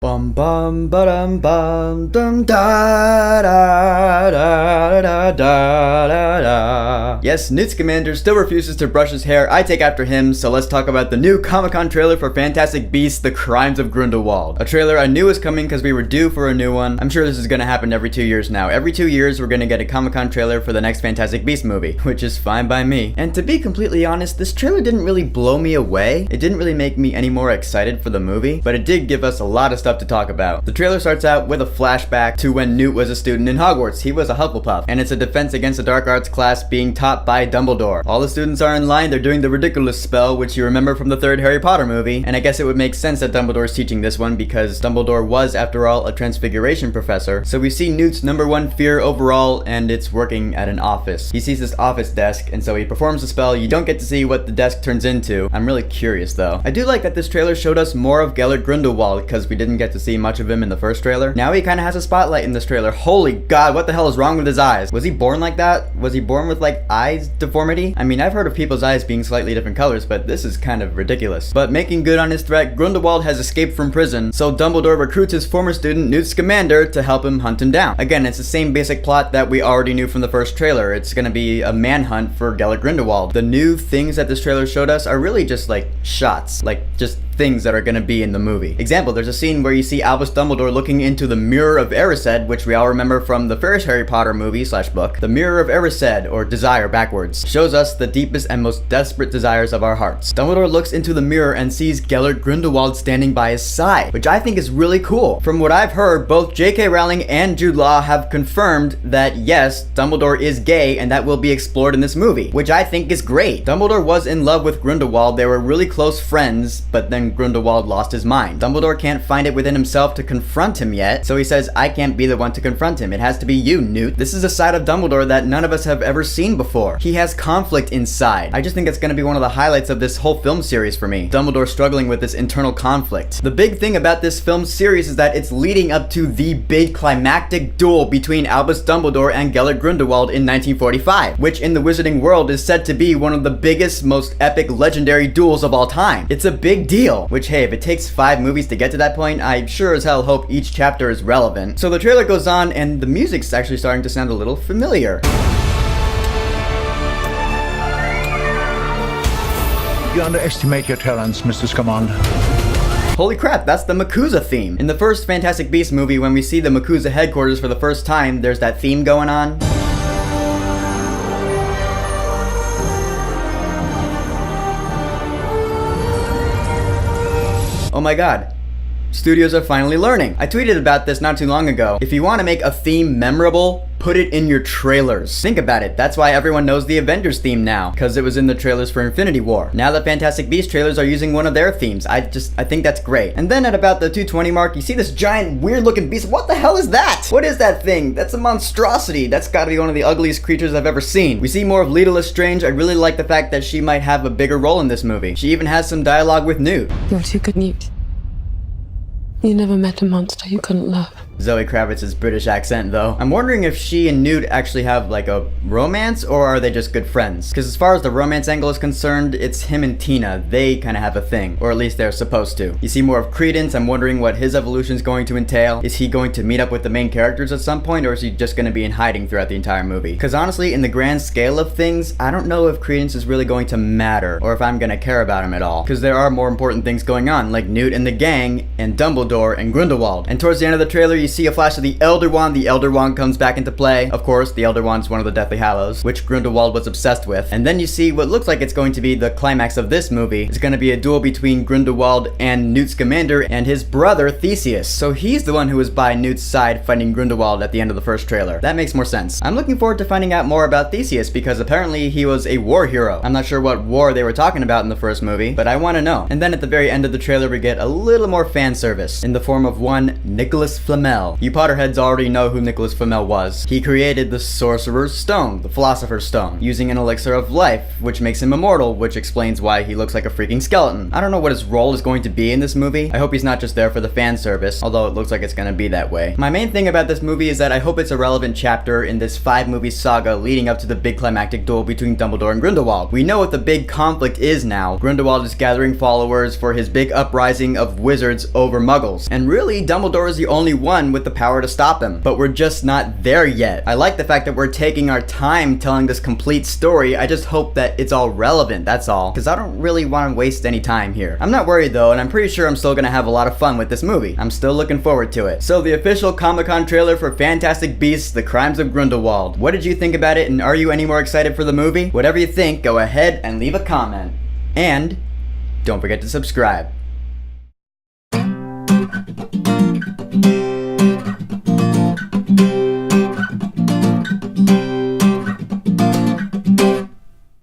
Bum bum ba-dum bum dum da da da da da da da. Yes, Newt Scamander still refuses to brush his hair. I take after him, so let's talk about the new Comic-Con trailer for Fantastic Beasts: The Crimes of Grindelwald. A trailer I knew was coming because we were due for a new one. I'm sure this is gonna happen every 2 years now. Every 2 years we're gonna get a Comic-Con trailer for the next Fantastic Beasts movie, which is fine by me. And to be completely honest, this trailer didn't really blow me away. It didn't really make me any more excited for the movie, but it did give us a lot of stuff to talk about. The trailer starts out with a flashback to when Newt was a student in Hogwarts. He was a Hufflepuff, and it's a defense against the dark arts class being taught by Dumbledore. All the students are in line, they're doing the ridiculous spell, which you remember from the third Harry Potter movie, and I guess it would make sense that Dumbledore's teaching this one because Dumbledore was, after all, a transfiguration professor. So we see Newt's number one fear overall, and it's working at an office. He sees this office desk, and so he performs the spell. You don't get to see what the desk turns into. I'm really curious though. I do like that this trailer showed us more of Gellert Grindelwald because we didn't get to see much of him in the first trailer. Now he kind of has a spotlight in this trailer. Holy god, what the hell is wrong with his eyes? Was he born like that? Was he born with like eyes deformity? I mean, I've heard of people's eyes being slightly different colors, but this is kind of ridiculous. But making good on his threat, Grindelwald has escaped from prison, so Dumbledore recruits his former student Newt Scamander to help him hunt him down. Again, it's the same basic plot that we already knew from the first trailer. It's gonna be a manhunt for Gellert Grindelwald. The new things that this trailer showed us are really just like shots, like just things that are gonna be in the movie. Example, there's a scene where you see Albus Dumbledore looking into the Mirror of Erised, which we all remember from the first Harry Potter movie / book. The Mirror of Erised, or Desire backwards, shows us the deepest and most desperate desires of our hearts. Dumbledore looks into the mirror and sees Gellert Grindelwald standing by his side, which I think is really cool. From what I've heard, both J.K. Rowling and Jude Law have confirmed that yes, Dumbledore is gay and that will be explored in this movie, which I think is great. Dumbledore was in love with Grindelwald, they were really close friends, but then Grindelwald lost his mind. Dumbledore can't find it within himself to confront him yet, so he says, I can't be the one to confront him. It has to be you, Newt. This is a side of Dumbledore that none of us have ever seen before. He has conflict inside. I just think it's gonna be one of the highlights of this whole film series for me. Dumbledore struggling with this internal conflict. The big thing about this film series is that it's leading up to the big climactic duel between Albus Dumbledore and Gellert Grindelwald in 1945, which in the wizarding world is said to be one of the biggest, most epic, legendary duels of all time. It's a big deal, which hey, if it takes 5 movies to get to that point, I sure as hell hope each chapter is relevant. So the trailer goes on and the music's actually starting to sound a little familiar. You underestimate your talents, Mr. Scamander. Holy crap, that's the MACUSA theme. In the first Fantastic Beasts movie, when we see the MACUSA headquarters for the first time, there's that theme going on. Oh my god. Studios are finally learning. I tweeted about this not too long ago. If you want to make a theme memorable, put it in your trailers. Think about it. That's why everyone knows the Avengers theme now, because it was in the trailers for Infinity War. Now the Fantastic Beasts trailers are using one of their themes. I think that's great. And then at about the 2:20 mark, you see this giant, weird-looking beast. What the hell is that? What is that thing? That's a monstrosity. That's gotta be one of the ugliest creatures I've ever seen. We see more of Leta Lestrange. I really like the fact that she might have a bigger role in this movie. She even has some dialogue with Newt. You're too good, Newt. You never met a monster you couldn't love. Zoe Kravitz's British accent though. I'm wondering if she and Newt actually have like a romance, or are they just good friends? Because as far as the romance angle is concerned, it's him and Tina. They kind of have a thing, or at least they're supposed to. You see more of Credence. I'm wondering what his evolution is going to entail. Is he going to meet up with the main characters at some point, or is he just going to be in hiding throughout the entire movie? Because honestly, in the grand scale of things, I don't know if Credence is really going to matter, or if I'm going to care about him at all. Because there are more important things going on, like Newt and the gang, and Dumbledore and Grindelwald. And towards the end of the trailer, you see a flash of the Elder Wand. The Elder Wand comes back into play. Of course, the Elder Wand is one of the Deathly Hallows, which Grindelwald was obsessed with. And then you see what looks like it's going to be the climax of this movie. It's going to be a duel between Grindelwald and Newt Scamander and his brother Theseus. So he's the one who was by Newt's side fighting Grindelwald at the end of the first trailer. That makes more sense. I'm looking forward to finding out more about Theseus because apparently he was a war hero. I'm not sure what war they were talking about in the first movie, but I want to know. And then at the very end of the trailer, we get a little more fan service in the form of one Nicholas Flamel. Flamel. You Potterheads already know who Nicholas Flamel was. He created the Sorcerer's Stone, the Philosopher's Stone, using an elixir of life, which makes him immortal, which explains why he looks like a freaking skeleton. I don't know what his role is going to be in this movie. I hope he's not just there for the fan service, although it looks like it's gonna be that way. My main thing about this movie is that I hope it's a relevant chapter in this 5-movie saga leading up to the big climactic duel between Dumbledore and Grindelwald. We know what the big conflict is now. Grindelwald is gathering followers for his big uprising of wizards over muggles. And really, Dumbledore is the only one with the power to stop him. But we're just not there yet. I like the fact that we're taking our time telling this complete story. I just hope that it's all relevant, that's all. Because I don't really want to waste any time here. I'm not worried though, and I'm pretty sure I'm still gonna have a lot of fun with this movie. I'm still looking forward to it. So the official Comic-Con trailer for Fantastic Beasts: The Crimes of Grindelwald. What did you think about it, and are you any more excited for the movie? Whatever you think, go ahead and leave a comment. And don't forget to subscribe.